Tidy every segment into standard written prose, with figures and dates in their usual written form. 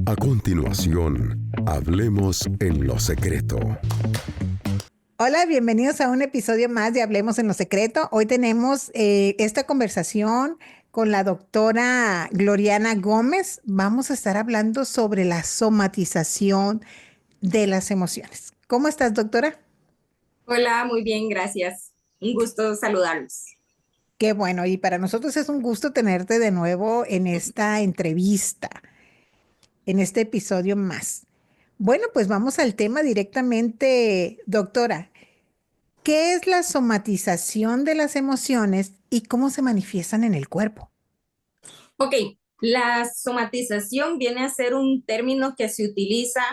A continuación, hablemos en lo secreto. Hola, bienvenidos a un episodio más de Hablemos en lo Secreto. Hoy tenemos esta conversación con la doctora Gloriana Gómez. Vamos a estar hablando sobre la somatización de las emociones. ¿Cómo estás, doctora? Hola, muy bien, gracias. Un gusto saludarlos. Qué bueno, y para nosotros es un gusto tenerte de nuevo en esta entrevista, en este episodio más. Bueno, pues vamos al tema directamente, doctora. ¿Qué es la somatización de las emociones y cómo se manifiestan en el cuerpo? Ok, la somatización viene a ser un término que se utiliza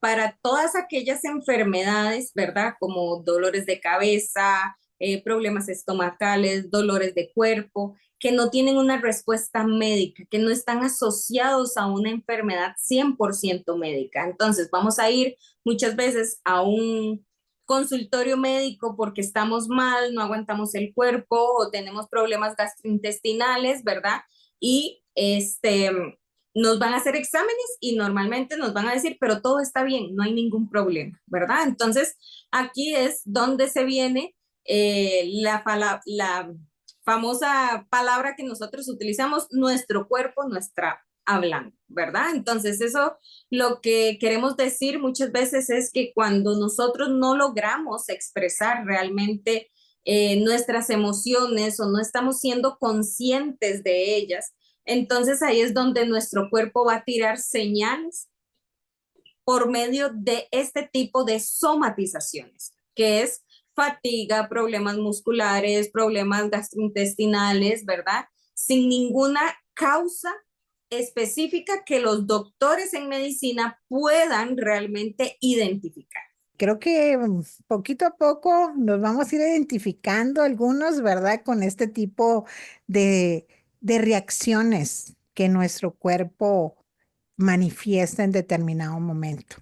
para todas aquellas enfermedades, ¿verdad? Como dolores de cabeza, problemas estomacales, dolores de cuerpo, que no tienen una respuesta médica, que no están asociados a una enfermedad 100% médica. Entonces, vamos a ir muchas veces a un consultorio médico porque estamos mal, no aguantamos el cuerpo o tenemos problemas gastrointestinales, ¿verdad? Y nos van a hacer exámenes y normalmente nos van a decir, pero todo está bien, no hay ningún problema, ¿verdad? Entonces, aquí es donde se viene la famosa palabra que nosotros utilizamos, nuestro cuerpo, nuestra hablando, ¿verdad? Entonces, eso lo que queremos decir muchas veces es que cuando nosotros no logramos expresar realmente nuestras emociones o no estamos siendo conscientes de ellas, entonces ahí es donde nuestro cuerpo va a tirar señales por medio de este tipo de somatizaciones, que es fatiga, problemas musculares, problemas gastrointestinales, ¿verdad? Sin ninguna causa específica que los doctores en medicina puedan realmente identificar. Creo que poquito a poco nos vamos a ir identificando algunos, ¿verdad? Con este tipo de, de reacciones que nuestro cuerpo manifiesta en determinado momento.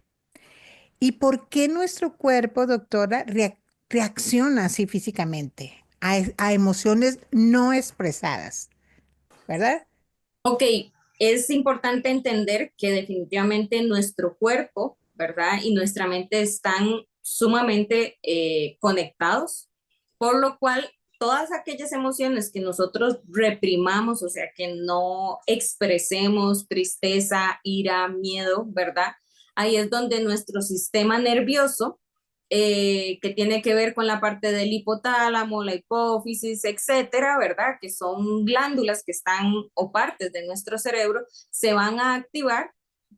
¿Y por qué nuestro cuerpo, doctora, reacciona así físicamente a emociones no expresadas, ¿verdad? Ok, es importante entender que definitivamente nuestro cuerpo, ¿verdad? Y nuestra mente están sumamente conectados, por lo cual todas aquellas emociones que nosotros reprimamos, o sea, que no expresemos tristeza, ira, miedo, ¿verdad? Ahí es donde nuestro sistema nervioso que tiene que ver con la parte del hipotálamo, la hipófisis, etcétera, ¿verdad? Que son glándulas que están o partes de nuestro cerebro, se van a activar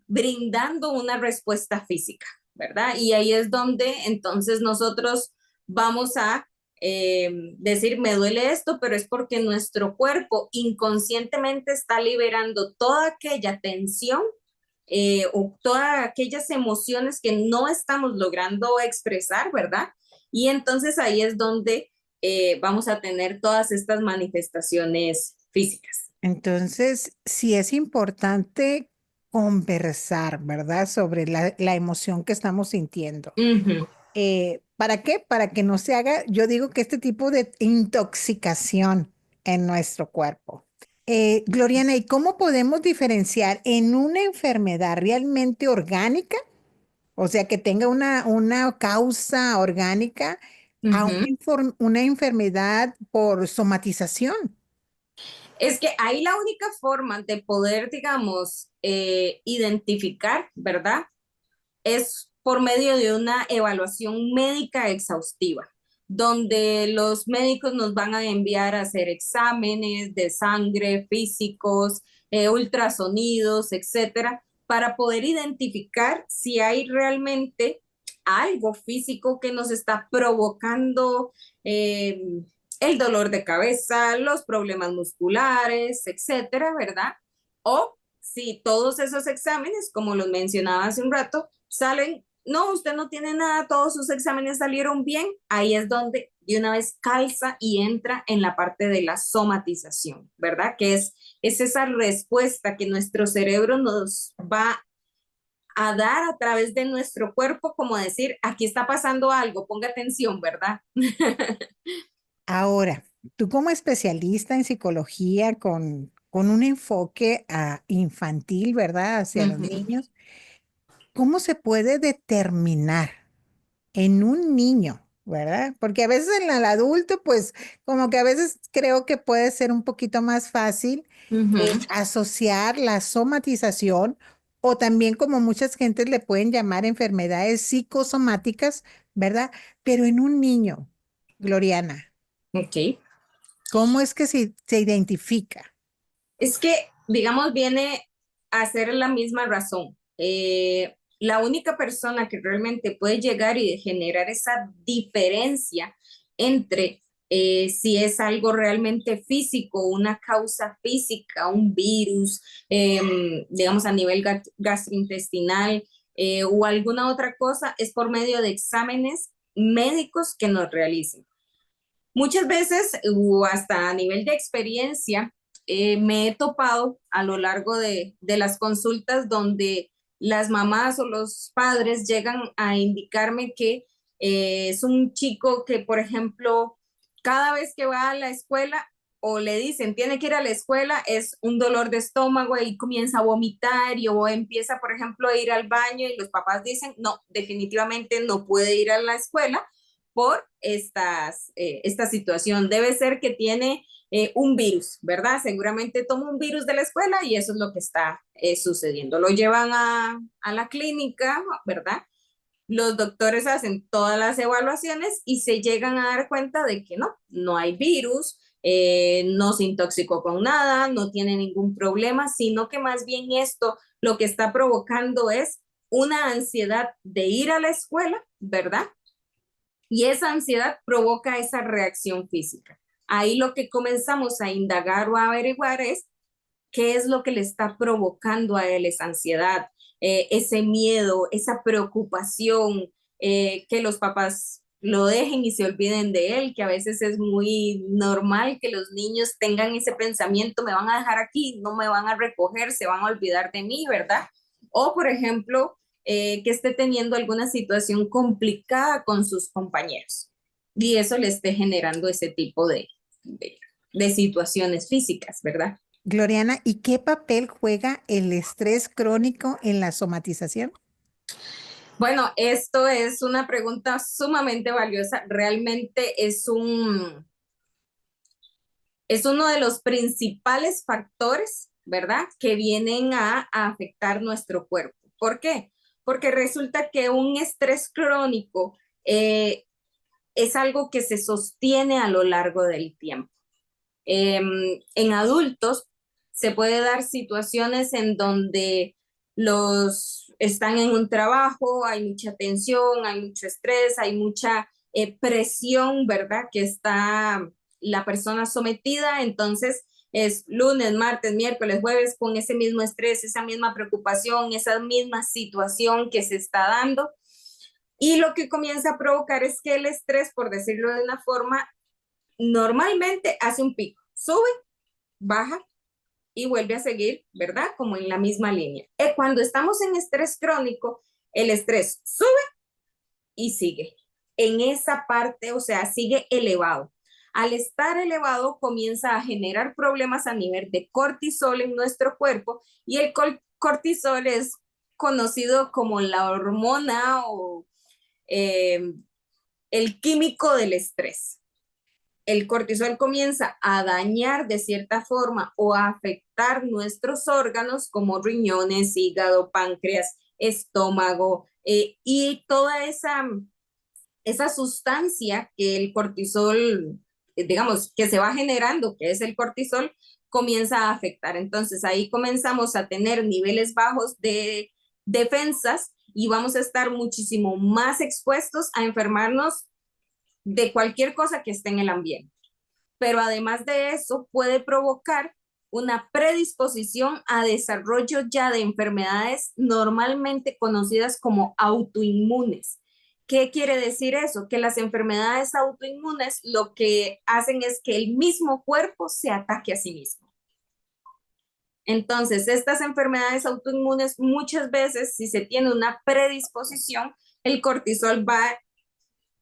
brindando una respuesta física, ¿verdad? Y ahí es donde entonces nosotros vamos a decir, me duele esto, pero es porque nuestro cuerpo inconscientemente está liberando toda aquella tensión o todas aquellas emociones que no estamos logrando expresar, ¿verdad? Y entonces ahí es donde vamos a tener todas estas manifestaciones físicas. Entonces, sí es importante conversar, ¿verdad? Sobre la emoción que estamos sintiendo. Uh -huh. ¿Para qué? Para que no se haga, yo digo que este tipo de intoxicación en nuestro cuerpo. Gloriana, ¿y cómo podemos diferenciar en una enfermedad realmente orgánica? O sea, que tenga una causa orgánica Uh a -huh. una enfermedad por somatización. Es que ahí la única forma de poder, digamos, identificar, ¿verdad? Es por medio de una evaluación médica exhaustiva, donde los médicos nos van a enviar a hacer exámenes de sangre, físicos, ultrasonidos, etcétera, para poder identificar si hay realmente algo físico que nos está provocando el dolor de cabeza, los problemas musculares, etcétera, ¿verdad? O si todos esos exámenes, como los mencionaba hace un rato, salen, no, usted no tiene nada, todos sus exámenes salieron bien, ahí es donde de una vez calza y entra en la parte de la somatización, ¿verdad? Que es esa respuesta que nuestro cerebro nos va a dar a través de nuestro cuerpo, como decir, aquí está pasando algo, ponga atención, ¿verdad? Ahora, tú como especialista en psicología con un enfoque infantil, ¿verdad? Hacia los Ujú, niños. ¿Cómo se puede determinar en un niño, ¿verdad? Porque a veces en el adulto, pues como que a veces creo que puede ser un poquito más fácil ujú. asociar la somatización o también como muchas gentes le pueden llamar enfermedades psicosomáticas, ¿verdad? Pero en un niño, Gloriana, Ok. ¿cómo es que se identifica? Es que, digamos, viene a ser la misma razón. La única persona que realmente puede llegar y generar esa diferencia entre si es algo realmente físico, una causa física, un virus, digamos a nivel gastrointestinal o alguna otra cosa, es por medio de exámenes médicos que nos realicen. Muchas veces, o hasta a nivel de experiencia, me he topado a lo largo de las consultas donde las mamás o los padres llegan a indicarme que es un chico que, por ejemplo, cada vez que va a la escuela o le dicen tiene que ir a la escuela, es un dolor de estómago y comienza a vomitar y o empieza, por ejemplo, a ir al baño y los papás dicen, no, definitivamente no puede ir a la escuela por esta situación. Debe ser que tiene un virus, ¿verdad? Seguramente toma un virus de la escuela y eso es lo que está sucediendo. Lo llevan a la clínica, ¿verdad? Los doctores hacen todas las evaluaciones y se llegan a dar cuenta de que no, no hay virus, no se intoxicó con nada, no tiene ningún problema, sino que más bien esto lo que está provocando es una ansiedad de ir a la escuela, ¿verdad? Y esa ansiedad provoca esa reacción física. Ahí lo que comenzamos a indagar o a averiguar es qué es lo que le está provocando a él esa ansiedad, ese miedo, esa preocupación, que los papás lo dejen y se olviden de él, que a veces es muy normal que los niños tengan ese pensamiento, me van a dejar aquí, no me van a recoger, se van a olvidar de mí, ¿verdad? O, por ejemplo, que esté teniendo alguna situación complicada con sus compañeros y eso le esté generando ese tipo de, de situaciones físicas, ¿verdad? Gloriana, ¿y qué papel juega el estrés crónico en la somatización? Bueno, esto es una pregunta sumamente valiosa. Realmente es uno de los principales factores, ¿verdad? Que vienen a afectar nuestro cuerpo. ¿Por qué? Porque resulta que un estrés crónico es algo que se sostiene a lo largo del tiempo. En adultos se puede dar situaciones en donde los están en un trabajo, hay mucha tensión, hay mucho estrés, hay mucha presión, ¿verdad? Que está la persona sometida, entonces es lunes, martes, miércoles, jueves con ese mismo estrés, esa misma preocupación, esa misma situación que se está dando. Y lo que comienza a provocar es que el estrés, por decirlo de una forma, normalmente hace un pico, sube, baja y vuelve a seguir, ¿verdad? Como en la misma línea. Cuando estamos en estrés crónico, el estrés sube y sigue. En esa parte, o sea, sigue elevado. Al estar elevado, comienza a generar problemas a nivel de cortisol en nuestro cuerpo y el cortisol es conocido como la hormona o eh, el químico del estrés. El cortisol comienza a dañar de cierta forma o a afectar nuestros órganos como riñones, hígado, páncreas, estómago y toda esa sustancia que el cortisol, digamos, que se va generando, que es el cortisol, comienza a afectar. Entonces ahí comenzamos a tener niveles bajos de defensas y vamos a estar muchísimo más expuestos a enfermarnos de cualquier cosa que esté en el ambiente. Pero además de eso, puede provocar una predisposición a desarrollo ya de enfermedades normalmente conocidas como autoinmunes. ¿Qué quiere decir eso? Que las enfermedades autoinmunes lo que hacen es que el mismo cuerpo se ataque a sí mismo. Entonces, estas enfermedades autoinmunes muchas veces, si se tiene una predisposición, el cortisol va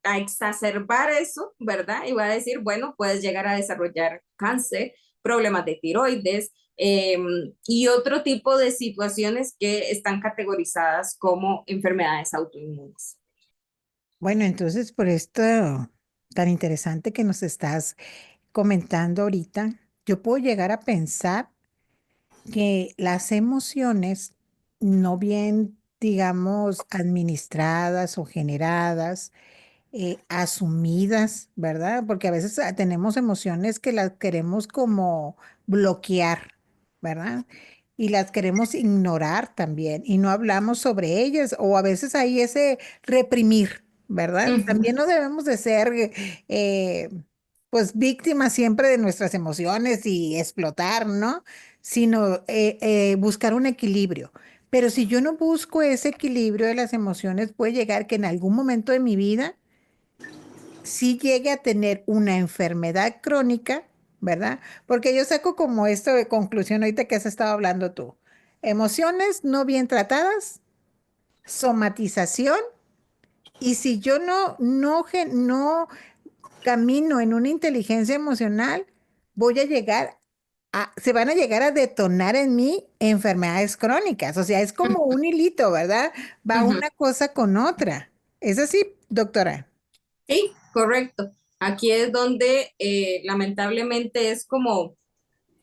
a exacerbar eso, ¿verdad? Y va a decir, bueno, puedes llegar a desarrollar cáncer, problemas de tiroides, y otro tipo de situaciones que están categorizadas como enfermedades autoinmunes. Bueno, entonces por esto tan interesante que nos estás comentando ahorita, yo puedo llegar a pensar que las emociones no bien, digamos, administradas o generadas, asumidas, ¿verdad? Porque a veces tenemos emociones que las queremos como bloquear, ¿verdad? Y las queremos ignorar también y no hablamos sobre ellas o a veces hay ese reprimir, ¿verdad? Ujú, También no debemos de ser, eh, pues, víctimas siempre de nuestras emociones y explotar, ¿no? Sino buscar un equilibrio. Pero si yo no busco ese equilibrio de las emociones, puede llegar que en algún momento de mi vida si llegue a tener una enfermedad crónica, ¿verdad? Porque yo saco como esto de conclusión ahorita que has estado hablando tú. Emociones no bien tratadas, somatización, y si yo no camino en una inteligencia emocional, voy a llegar se van a llegar a detonar en mí enfermedades crónicas. O sea, es como un hilito, ¿verdad? Va ujú. una cosa con otra. ¿Es así, doctora? Sí, correcto. Aquí es donde lamentablemente es como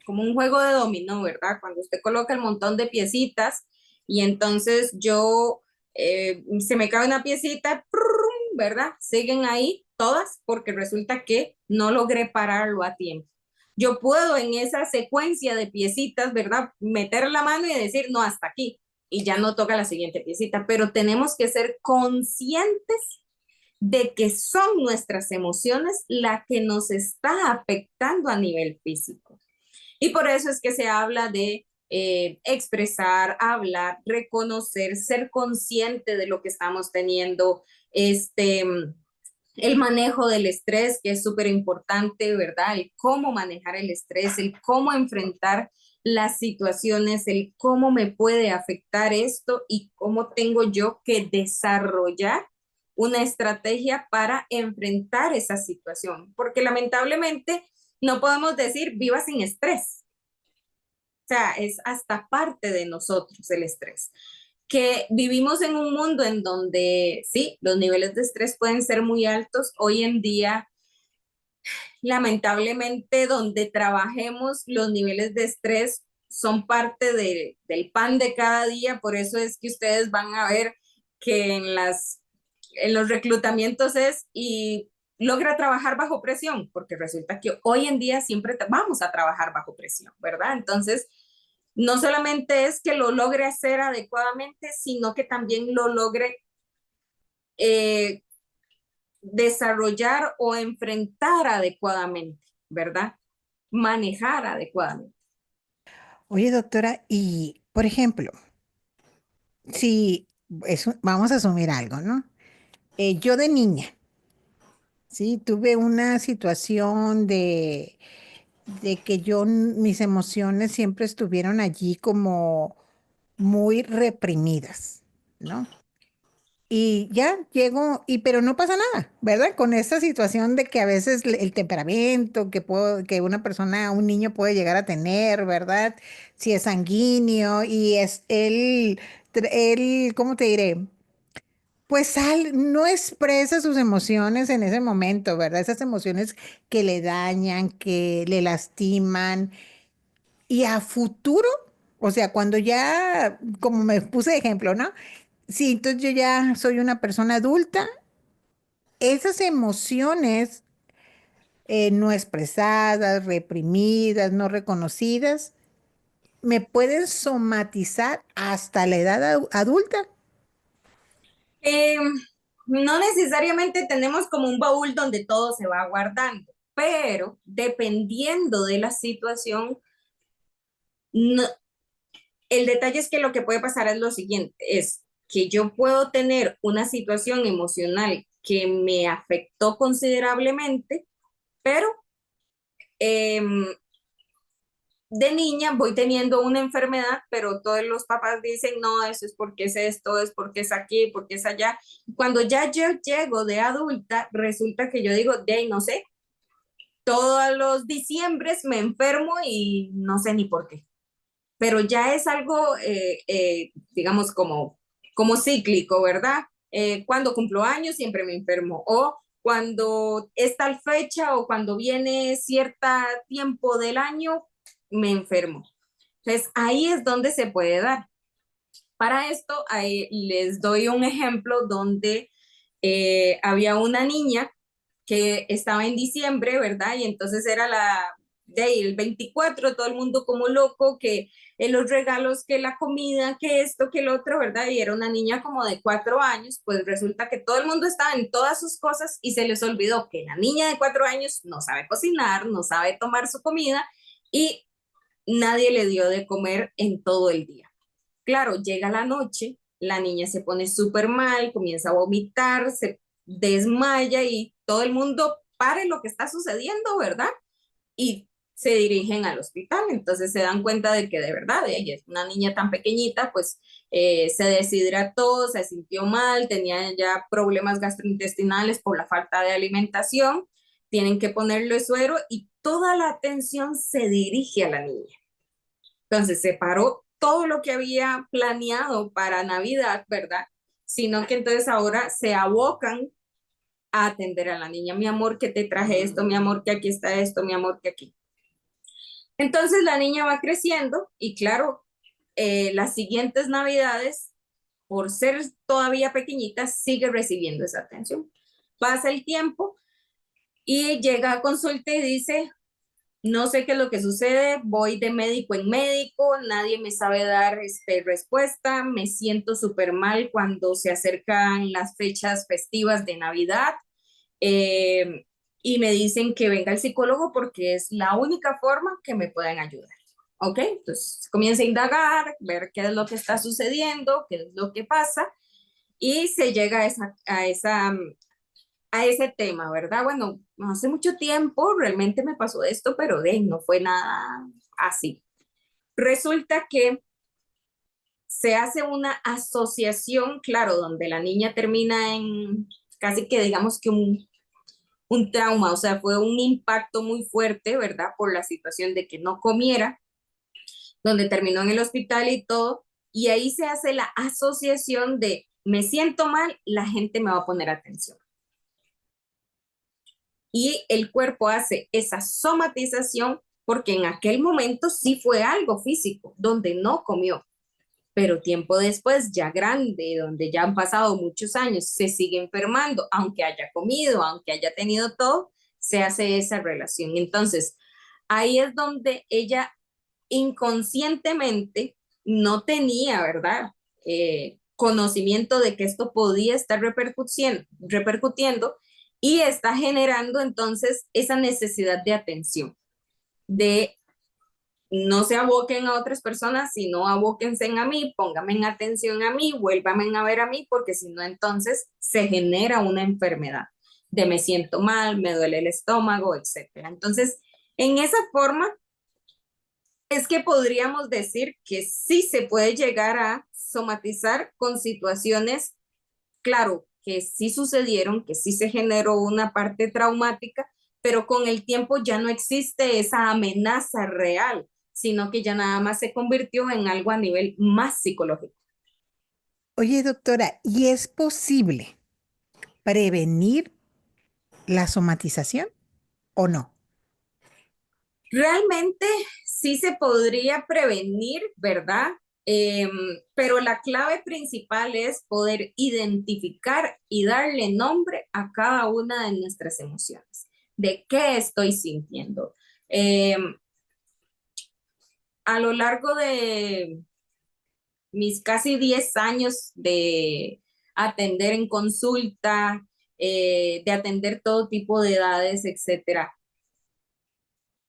un juego de dominó, ¿verdad? Cuando usted coloca el montón de piecitas y entonces se me cae una piecita, ¡prum! ¿Verdad? Siguen ahí todas porque resulta que no logré pararlo a tiempo. Yo puedo en esa secuencia de piecitas, ¿verdad? Meter la mano y decir, no, hasta aquí. Y ya no toca la siguiente piecita, pero tenemos que ser conscientes de que son nuestras emociones la que nos está afectando a nivel físico. Y por eso es que se habla de expresar, hablar, reconocer, ser consciente de lo que estamos teniendo, el manejo del estrés, que es súper importante, ¿verdad? El cómo manejar el estrés, el cómo enfrentar las situaciones, el cómo me puede afectar esto y cómo tengo yo que desarrollar una estrategia para enfrentar esa situación, porque lamentablemente no podemos decir viva sin estrés, o sea, es hasta parte de nosotros el estrés. Que vivimos en un mundo en donde sí, los niveles de estrés pueden ser muy altos. Hoy en día, lamentablemente, donde trabajemos, los niveles de estrés son parte del pan de cada día. Por eso es que ustedes van a ver que en los reclutamientos es y logra trabajar bajo presión, porque resulta que hoy en día siempre vamos a trabajar bajo presión, ¿verdad? Entonces, no solamente es que lo logre hacer adecuadamente, sino que también lo logre eh, desarrollar o enfrentar adecuadamente, ¿verdad? Manejar adecuadamente. Oye, doctora, y por ejemplo, si vamos a asumir algo, ¿no? Yo de niña, sí, tuve una situación de que mis emociones siempre estuvieron allí como muy reprimidas, ¿no? Y ya llego, pero no pasa nada, ¿verdad? Con esta situación de que a veces el temperamento que una persona, un niño puede llegar a tener, ¿verdad? Si es sanguíneo y es él, ¿cómo te diré? Pues no expresa sus emociones en ese momento, ¿verdad? Esas emociones que le dañan, que le lastiman. Y a futuro, o sea, cuando ya, como me puse de ejemplo, ¿no? Sí, entonces yo ya soy una persona adulta, esas emociones no expresadas, reprimidas, no reconocidas, me pueden somatizar hasta la edad adulta. Eh, no necesariamente tenemos como un baúl donde todo se va guardando, pero dependiendo de la situación, no, el detalle es que lo que puede pasar es lo siguiente, es que yo puedo tener una situación emocional que me afectó considerablemente, pero eh, de niña voy teniendo una enfermedad, pero todos los papás dicen, no, eso es porque es esto, es porque es aquí, porque es allá. Cuando ya yo llego de adulta, resulta que yo digo, de ahí no sé, todos los diciembres me enfermo y no sé ni por qué. pero ya es algo, digamos, como cíclico, ¿verdad? Cuando cumplo años siempre me enfermo, o cuando es tal fecha o cuando viene cierto tiempo del año, me enfermo. Entonces, ahí es donde se puede dar. Para esto, les doy un ejemplo donde había una niña que estaba en diciembre, ¿verdad? Y entonces era el 24, todo el mundo como loco, que los regalos, que la comida, que esto, que el otro, ¿verdad? Y era una niña como de 4 años, pues resulta que todo el mundo estaba en todas sus cosas y se les olvidó que la niña de 4 años no sabe cocinar, no sabe tomar su comida y nadie le dio de comer en todo el día. Claro, llega la noche, la niña se pone súper mal, comienza a vomitar, se desmaya y todo el mundo pare lo que está sucediendo, ¿verdad? Y se dirigen al hospital. Entonces se dan cuenta de que de verdad ella es una niña tan pequeñita, pues se deshidrató, se sintió mal, tenía ya problemas gastrointestinales por la falta de alimentación, tienen que ponerle suero y toda la atención se dirige a la niña. Entonces se paró todo lo que había planeado para Navidad, ¿verdad? Sino que entonces ahora se abocan a atender a la niña. Mi amor, que te traje esto, mi amor, que aquí está esto, mi amor, que aquí. Entonces la niña va creciendo y claro, las siguientes Navidades, por ser todavía pequeñita, sigue recibiendo esa atención. Pasa el tiempo y llega a consulta y dice, no sé qué es lo que sucede, voy de médico en médico, nadie me sabe dar respuesta, me siento súper mal cuando se acercan las fechas festivas de Navidad eh, y me dicen que venga el psicólogo porque es la única forma que me pueden ayudar. ¿Ok? Entonces comienza a indagar, ver qué es lo que está sucediendo, qué es lo que pasa y se llega a ese tema, ¿verdad? Bueno, no hace mucho tiempo realmente me pasó esto, pero no fue nada así. Resulta que se hace una asociación, claro, donde la niña termina en casi que digamos que un trauma, o sea, fue un impacto muy fuerte, ¿verdad? Por la situación de que no comiera, donde terminó en el hospital y todo, y ahí se hace la asociación de me siento mal, la gente me va a poner atención. Y el cuerpo hace esa somatización porque en aquel momento sí fue algo físico, donde no comió, pero tiempo después, ya grande, donde ya han pasado muchos años, se sigue enfermando, aunque haya comido, aunque haya tenido todo, se hace esa relación. Entonces, ahí es donde ella inconscientemente no tenía, ¿verdad? Conocimiento de que esto podía estar repercutiendo y está generando entonces esa necesidad de atención, de no se aboquen a otras personas, sino abóquense a mí, pónganme en atención a mí, vuélvanme a ver a mí, porque si no entonces se genera una enfermedad de me siento mal, me duele el estómago, etcétera. Entonces, en esa forma es que podríamos decir que sí se puede llegar a somatizar con situaciones, claro, que sí sucedieron, que sí se generó una parte traumática, pero con el tiempo ya no existe esa amenaza real, sino que ya nada más se convirtió en algo a nivel más psicológico. Oye, doctora, ¿y es posible prevenir la somatización o no? Realmente sí se podría prevenir, ¿verdad? Em, pero la clave principal es poder identificar y darle nombre a cada una de nuestras emociones. ¿De qué estoy sintiendo? Em, a lo largo de mis casi 10 años de atender en consulta, de atender todo tipo de edades, etcétera,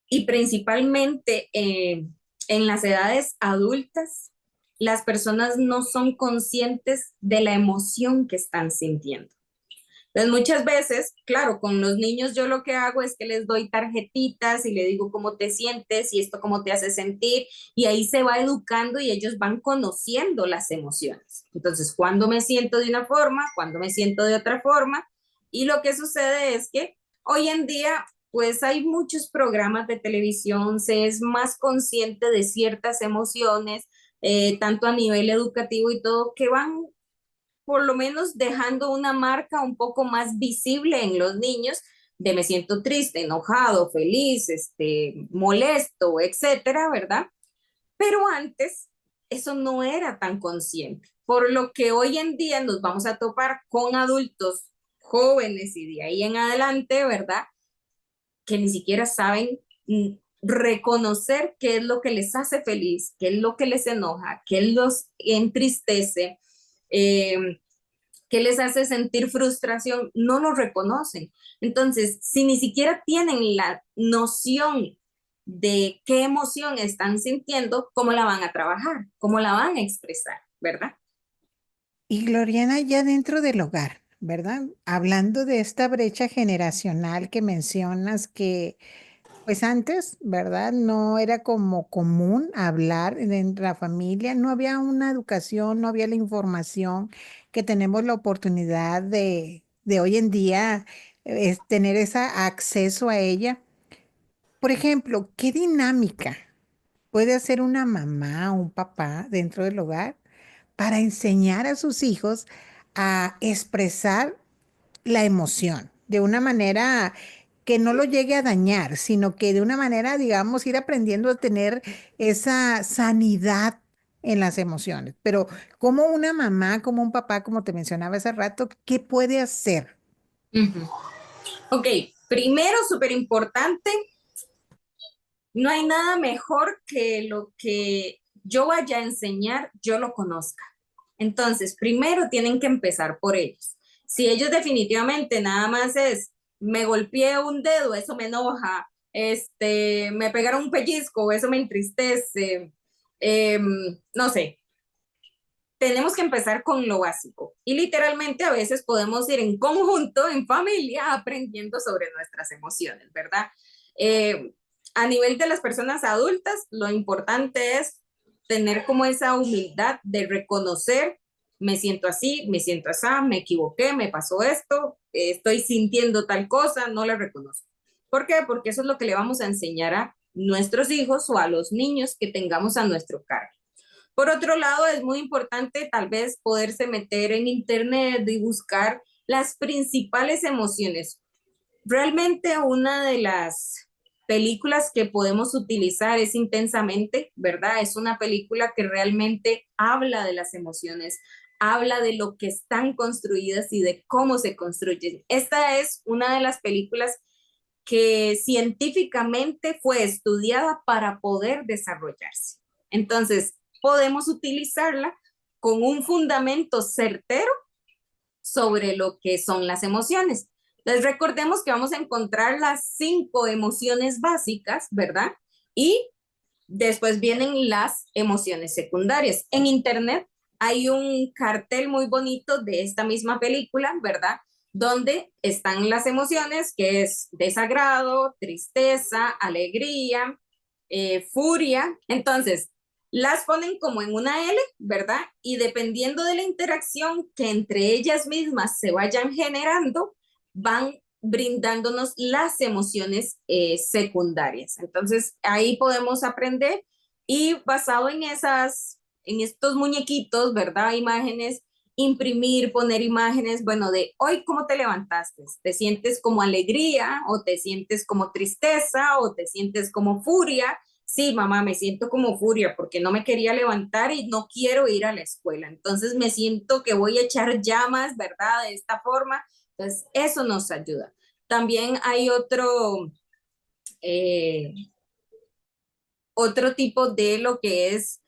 y principalmente en las edades adultas, las personas no son conscientes de la emoción que están sintiendo. Entonces, muchas veces, claro, con los niños yo lo que hago es que les doy tarjetitas y le digo cómo te sientes y esto cómo te hace sentir y ahí se va educando y ellos van conociendo las emociones. Entonces, cuando me siento de una forma, cuando me siento de otra forma y lo que sucede es que hoy en día pues hay muchos programas de televisión, se es más consciente de ciertas emociones, tanto a nivel educativo y todo, que van por lo menos dejando una marca un poco más visible en los niños de me siento triste, enojado, feliz, molesto, etcétera, ¿verdad? Pero antes eso no era tan consciente, por lo que hoy en día nos vamos a topar con adultos jóvenes y de ahí en adelante, ¿verdad? Que ni siquiera saben reconocer qué es lo que les hace feliz, qué es lo que les enoja, qué los entristece, eh, qué les hace sentir frustración, no lo reconocen. Entonces, si ni siquiera tienen la noción de qué emoción están sintiendo, ¿cómo la van a trabajar? ¿Cómo la van a expresar? ¿Verdad? Y Gloriana, ya dentro del hogar, ¿verdad? Hablando de esta brecha generacional que mencionas que pues antes, ¿verdad? No era como común hablar en la familia, no había una educación, no había la información que tenemos la oportunidad de hoy en día, es tener ese acceso a ella. Por ejemplo, ¿qué dinámica puede hacer una mamá o un papá dentro del hogar para enseñar a sus hijos a expresar la emoción de una manera que no lo llegue a dañar, sino que de una manera, digamos, ir aprendiendo a tener esa sanidad en las emociones? Pero como una mamá, como un papá, como te mencionaba hace rato, ¿qué puede hacer? Ujú. Ok, primero, súper importante, no hay nada mejor que lo que yo vaya a enseñar, yo lo conozca. Entonces, primero tienen que empezar por ellos. Si ellos definitivamente nada más es, me golpeé un dedo, eso me enoja, me pegaron un pellizco, eso me entristece, no sé, tenemos que empezar con lo básico. Y literalmente a veces podemos ir en conjunto, en familia, aprendiendo sobre nuestras emociones, ¿verdad? Eh, a nivel de las personas adultas, lo importante es tener como esa humildad de reconocer, me siento así, me siento así, me equivoqué, me pasó esto, estoy sintiendo tal cosa, no la reconozco. ¿Por qué? Porque eso es lo que le vamos a enseñar a nuestros hijos o a los niños que tengamos a nuestro cargo. Por otro lado, es muy importante tal vez poderse meter en internet y buscar las principales emociones. Realmente una de las películas que podemos utilizar es Intensamente, ¿verdad? Es una película que realmente habla de las emociones, habla de lo que están construidas y de cómo se construyen. Esta es una de las películas que científicamente fue estudiada para poder desarrollarse. Entonces, podemos utilizarla con un fundamento certero sobre lo que son las emociones. Les recordemos que vamos a encontrar las 5 emociones básicas, ¿verdad? Y después vienen las emociones secundarias. En internet hay un cartel muy bonito de esta misma película, ¿verdad? Donde están las emociones, que es desagrado, tristeza, alegría, furia. Entonces, las ponen como en una L, ¿verdad? Y dependiendo de la interacción que entre ellas mismas se vayan generando, van brindándonos las emociones secundarias. Entonces, ahí podemos aprender y basado en estos muñequitos, ¿verdad? Imágenes, imprimir, poner imágenes, bueno, de hoy, ¿cómo te levantaste? ¿Te sientes como alegría o te sientes como tristeza o te sientes como furia? Sí, mamá, me siento como furia porque no me quería levantar y no quiero ir a la escuela. Entonces me siento que voy a echar llamas, ¿verdad? De esta forma. Entonces, eso nos ayuda. También hay eh, otro tipo de lo que es,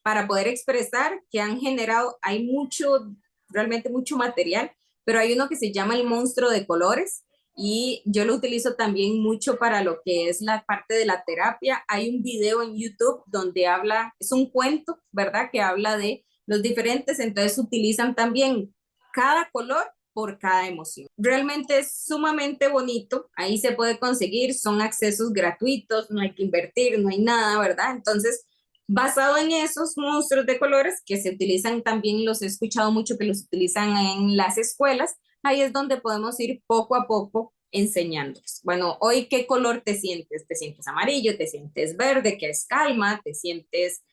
para poder expresar que han generado, hay mucho, realmente mucho material, pero hay uno que se llama el monstruo de colores y yo lo utilizo también mucho para lo que es la parte de la terapia. Hay un video en YouTube donde habla, es un cuento, ¿verdad? Que habla de los diferentes, entonces utilizan también cada color por cada emoción. Realmente es sumamente bonito, ahí se puede conseguir, son accesos gratuitos, no hay que invertir, no hay nada, ¿verdad? Entonces, basado en esos monstruos de colores que se utilizan también, los he escuchado mucho que los utilizan en las escuelas, ahí es donde podemos ir poco a poco enseñándoles. Bueno, hoy, ¿qué color te sientes? ¿Te sientes amarillo? ¿Te sientes verde? ¿Qué es calma? ¿Te sientes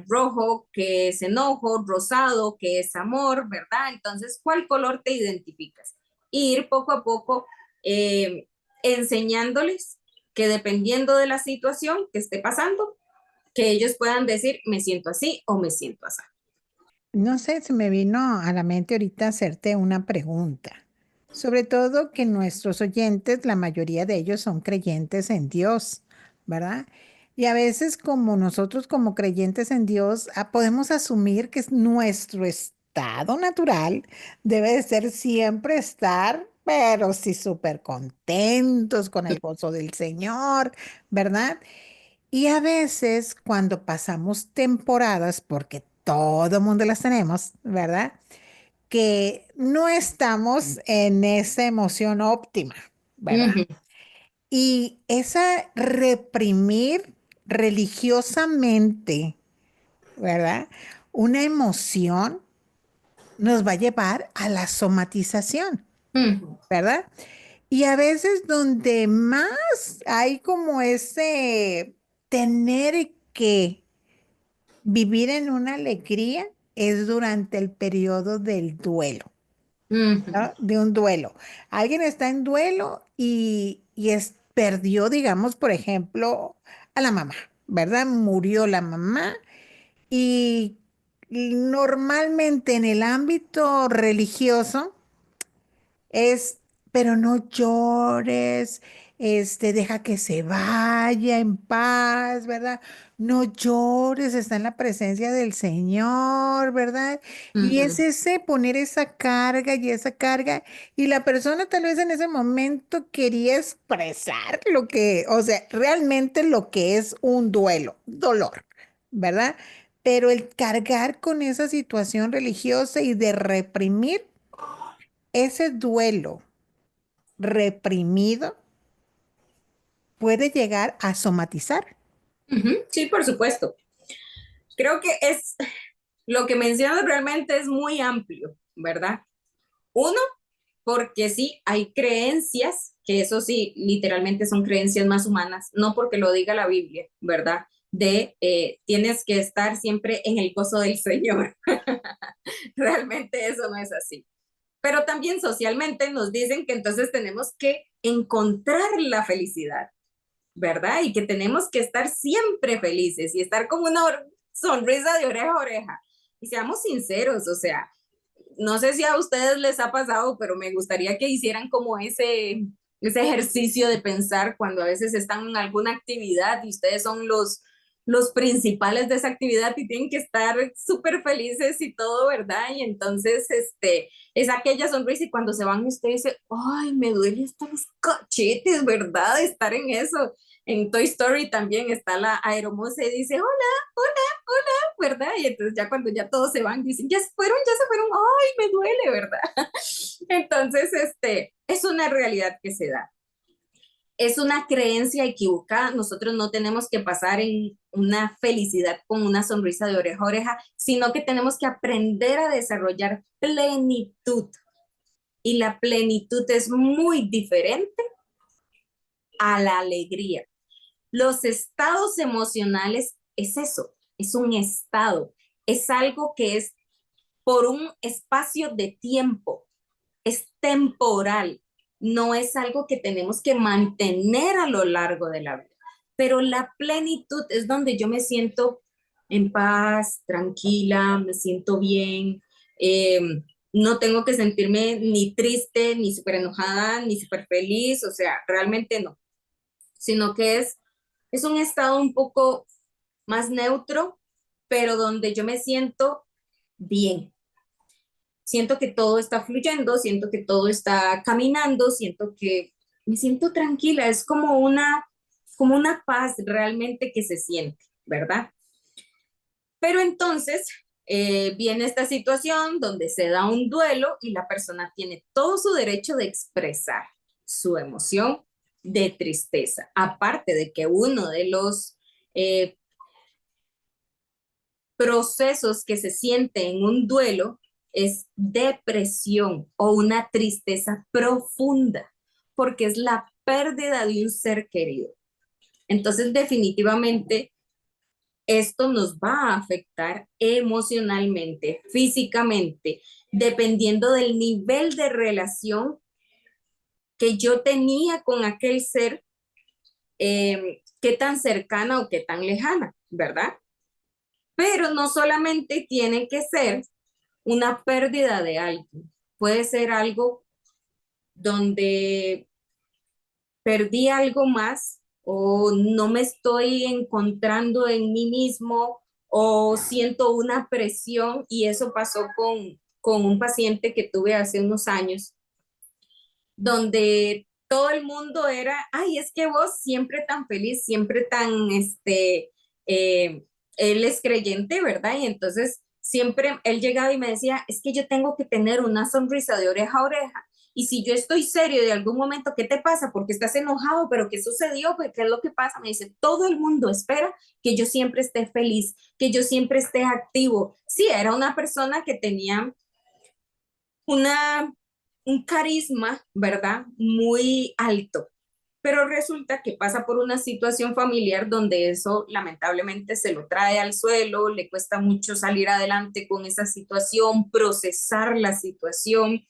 rojo? ¿Qué es enojo? ¿Rosado? ¿Qué es amor? ¿Verdad? Entonces, ¿cuál color te identificas? Y ir poco a poco enseñándoles que dependiendo de la situación que esté pasando, que ellos puedan decir, me siento así o me siento así. No sé, se me vino a la mente ahorita hacerte una pregunta. Sobre todo que nuestros oyentes, la mayoría de ellos son creyentes en Dios, ¿verdad? Y a veces como nosotros como creyentes en Dios, podemos asumir que es nuestro estado natural debe de ser siempre estar, pero sí súper contentos con el gozo del Señor, ¿verdad? Y a veces cuando pasamos temporadas, porque todo mundo las tenemos, ¿verdad? Que no estamos en esa emoción óptima, ¿verdad? Ujú, Y esa reprimir religiosamente, ¿verdad? Una emoción nos va a llevar a la somatización, ujú, ¿verdad? Y a veces donde más hay como ese tener que vivir en una alegría es durante el periodo del duelo, ujú, ¿no? De un duelo. Alguien está en duelo y perdió, digamos, por ejemplo, a la mamá, ¿verdad? Murió la mamá y normalmente en el ámbito religioso, es, pero no llores, deja que se vaya en paz, ¿verdad? No llores, está en la presencia del Señor, ¿verdad? Y es ujú, ese poner esa carga, y la persona tal vez en ese momento quería expresar lo que, o sea, realmente lo que es un duelo, dolor, ¿verdad? Pero el cargar con esa situación religiosa y de reprimir ese duelo reprimido puede llegar a somatizar. ujú. Sí, por supuesto. Creo que es lo que mencionas realmente es muy amplio, ¿verdad? Uno, porque sí, hay creencias, que eso sí, literalmente son creencias más humanas, no porque lo diga la Biblia, ¿verdad? De tienes que estar siempre en el gozo del Señor. Realmente eso no es así. Pero también socialmente nos dicen que entonces tenemos que encontrar la felicidad, ¿verdad? Y que tenemos que estar siempre felices y estar con una sonrisa de oreja a oreja. Y seamos sinceros, o sea, no sé si a ustedes les ha pasado, pero me gustaría que hicieran como ese ejercicio de pensar cuando a veces están en alguna actividad y ustedes son los principales de esa actividad y tienen que estar súper felices y todo, ¿verdad? Y entonces, es aquella sonrisa y cuando se van usted dice, ay, me duele hasta los cachetes, ¿verdad? De estar en eso. En Toy Story también está la aeromoza y dice, hola, ¿verdad? Y entonces ya cuando ya todos se van, dicen, ya se fueron, ay, me duele, ¿verdad? Entonces, es una realidad que se da. Es una creencia equivocada. Nosotros no tenemos que pasar en una felicidad con una sonrisa de oreja a oreja, sino que tenemos que aprender a desarrollar plenitud. Y la plenitud es muy diferente a la alegría. Los estados emocionales es eso, es un estado, es algo que es por un espacio de tiempo, es temporal, no es algo que tenemos que mantener a lo largo de la vida. Pero la plenitud es donde yo me siento en paz, tranquila, me siento bien, eh, no tengo que sentirme ni triste, ni súper enojada, ni súper feliz, o sea, realmente no, sino que es un estado un poco más neutro, pero donde yo me siento bien, siento que todo está fluyendo, siento que todo está caminando, siento que me siento tranquila, es como una paz realmente que se siente, ¿verdad? Pero entonces viene esta situación donde se da un duelo y la persona tiene todo su derecho de expresar su emoción de tristeza, aparte de que uno de los eh, procesos que se siente en un duelo es depresión o una tristeza profunda, porque es la pérdida de un ser querido. Entonces, definitivamente, esto nos va a afectar emocionalmente, físicamente, dependiendo del nivel de relación que yo tenía con aquel ser, qué tan cercana o qué tan lejana, ¿verdad? Pero no solamente tiene que ser una pérdida de algo, puede ser algo donde perdí algo más o no me estoy encontrando en mí mismo o siento una presión y eso pasó con un paciente que tuve hace unos años, donde todo el mundo era, ay, es que vos siempre tan feliz, siempre tan, eh, él es creyente, ¿verdad? Y entonces siempre él llegaba y me decía, es que yo tengo que tener una sonrisa de oreja a oreja. Y si yo estoy serio de algún momento, ¿qué te pasa? Porque estás enojado, pero ¿qué sucedió? ¿Qué es lo que pasa? Me dice, todo el mundo espera que yo siempre esté feliz, que yo siempre esté activo. Sí, era una persona que tenía una, un carisma, ¿verdad? Muy alto. Pero resulta que pasa por una situación familiar donde eso lamentablemente se lo trae al suelo, le cuesta mucho salir adelante con esa situación, procesar la situación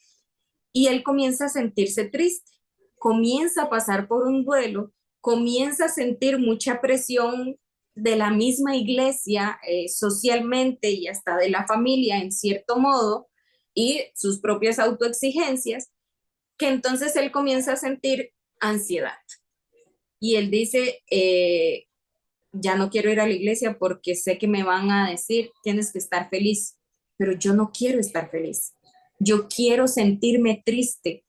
y él comienza a sentirse triste, comienza a pasar por un duelo, comienza a sentir mucha presión de la misma iglesia, socialmente y hasta de la familia en cierto modo, y sus propias autoexigencias, que entonces él comienza a sentir ansiedad. Y él dice, ya no quiero ir a la iglesia porque sé que me van a decir, tienes que estar feliz, pero yo no quiero estar feliz. Yo quiero sentirme triste.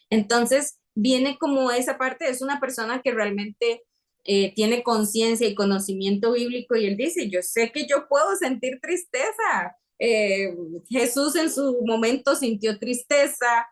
Entonces, viene como esa parte, es una persona que realmente tiene conciencia y conocimiento bíblico y él dice, yo sé que yo puedo sentir tristeza. Jesús en su momento sintió tristeza,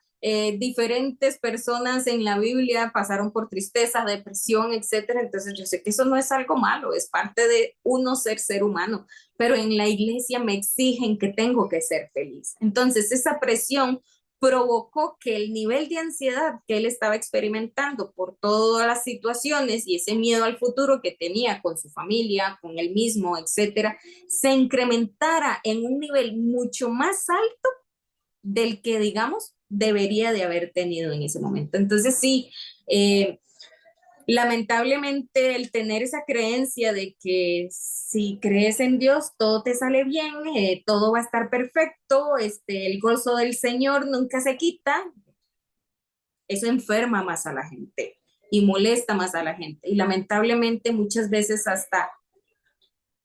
diferentes personas en la Biblia pasaron por tristeza, depresión, etcétera. Entonces yo sé que eso no es algo malo, es parte de uno ser humano, pero en la iglesia me exigen que tengo que ser feliz. Entonces esa presión provocó que el nivel de ansiedad que él estaba experimentando por todas las situaciones y ese miedo al futuro que tenía con su familia, con él mismo, etcétera, se incrementara en un nivel mucho más alto del que, digamos, debería de haber tenido en ese momento. Entonces, sí, lamentablemente el tener esa creencia de que si crees en Dios todo te sale bien, todo va a estar perfecto, el gozo del Señor nunca se quita, eso enferma más a la gente y molesta más a la gente. Y lamentablemente muchas veces hasta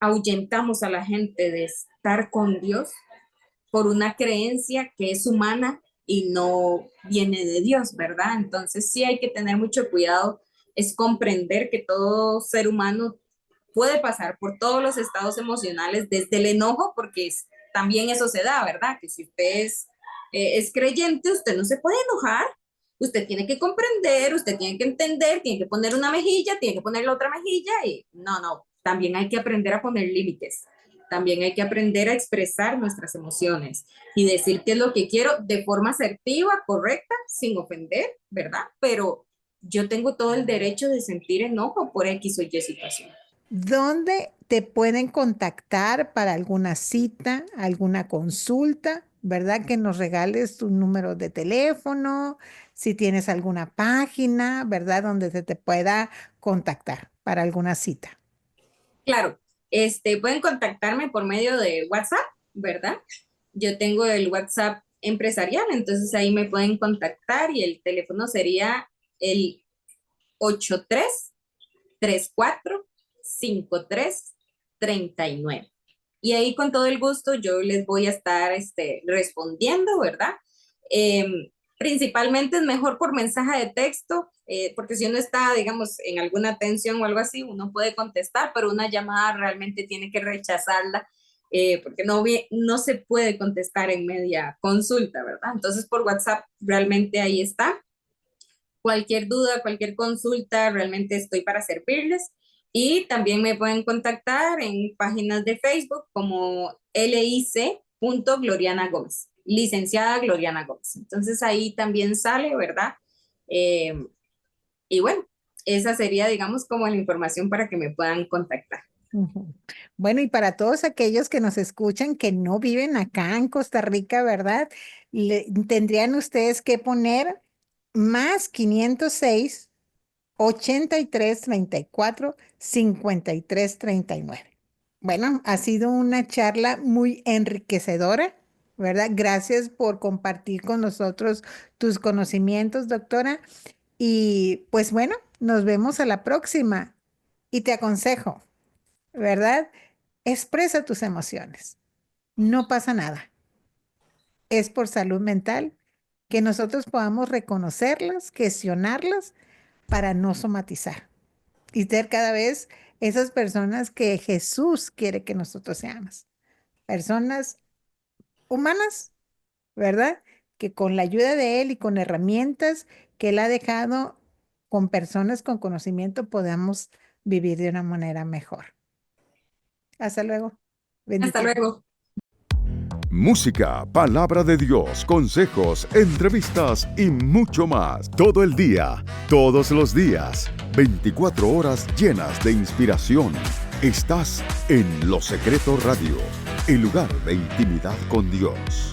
ahuyentamos a la gente de estar con Dios por una creencia que es humana y no viene de Dios, ¿verdad? Entonces sí hay que tener mucho cuidado, es comprender que todo ser humano puede pasar por todos los estados emocionales, desde el enojo, porque también eso se da, ¿verdad? Que si usted es creyente, usted no se puede enojar, usted tiene que comprender, usted tiene que entender, tiene que poner una mejilla, tiene que poner la otra mejilla y no, también hay que aprender a poner límites. También hay que aprender a expresar nuestras emociones y decir qué es lo que quiero de forma asertiva, correcta, sin ofender, ¿verdad? Pero yo tengo todo el derecho de sentir enojo por X o Y situación. ¿Dónde te pueden contactar para alguna cita, alguna consulta? ¿Verdad? Que nos regales tu número de teléfono, si tienes alguna página, ¿verdad? Donde se te pueda contactar para alguna cita. Claro, pueden contactarme por medio de WhatsApp, ¿verdad? Yo tengo el WhatsApp empresarial, entonces ahí me pueden contactar y el teléfono sería el 83-34-53-39. Y ahí con todo el gusto yo les voy a estar respondiendo, ¿verdad? Principalmente es mejor por mensaje de texto, porque si uno está, digamos, en alguna tensión o algo así, uno puede contestar, pero una llamada realmente tiene que rechazarla, porque no se puede contestar en media consulta, ¿verdad? Entonces por WhatsApp realmente ahí está. Cualquier duda, cualquier consulta, realmente estoy para servirles. Y también me pueden contactar en páginas de Facebook como lic.gloriana Gómez, licenciada Gloriana Gómez. Entonces ahí también sale, ¿verdad? Y bueno, esa sería, digamos, como la información para que me puedan contactar. Ujú. Bueno, y para todos aquellos que nos escuchan que no viven acá en Costa Rica, ¿verdad? Tendrían ustedes que poner más 506 83 34 53 39. Bueno, ha sido una charla muy enriquecedora, ¿verdad? Gracias por compartir con nosotros tus conocimientos, doctora. Y pues bueno, nos vemos a la próxima. Y te aconsejo, ¿verdad? Expresa tus emociones. No pasa nada. Es por salud mental que nosotros podamos reconocerlas, gestionarlas para no somatizar y ser cada vez esas personas que Jesús quiere que nosotros seamos. Personas humanas, ¿verdad? Que con la ayuda de Él y con herramientas que Él ha dejado con personas con conocimiento podamos vivir de una manera mejor. Hasta luego. Hasta Bendiciones. luego. Música, palabra de Dios, consejos, entrevistas y mucho más. Todo el día, todos los días, 24 horas llenas de inspiración. Estás en Los Secretos Radio, el lugar de intimidad con Dios.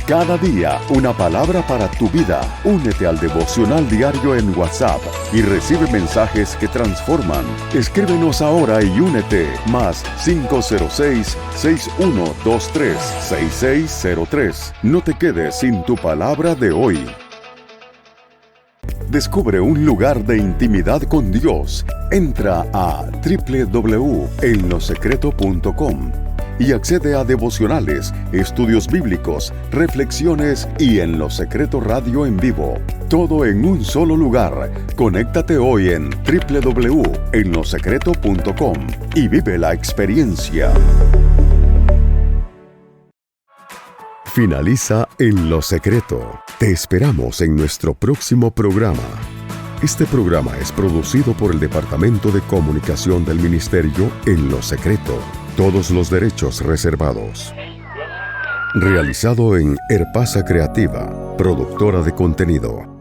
Cada día una palabra para tu vida. Únete al devocional diario en WhatsApp y recibe mensajes que transforman. Escríbenos ahora y únete. Más 506-6123-6603. No te quedes sin tu palabra de hoy. Descubre un lugar de intimidad con Dios. Entra a www.enlosecreto.com y accede a devocionales, estudios bíblicos, reflexiones y En Lo Secreto Radio en vivo. Todo en un solo lugar. Conéctate hoy en www.enlosecreto.com y vive la experiencia. Finaliza En Lo Secreto. Te esperamos en nuestro próximo programa. Este programa es producido por el Departamento de Comunicación del Ministerio En Lo Secreto. Todos los derechos reservados. Realizado en Herpasa Creativa, productora de contenido.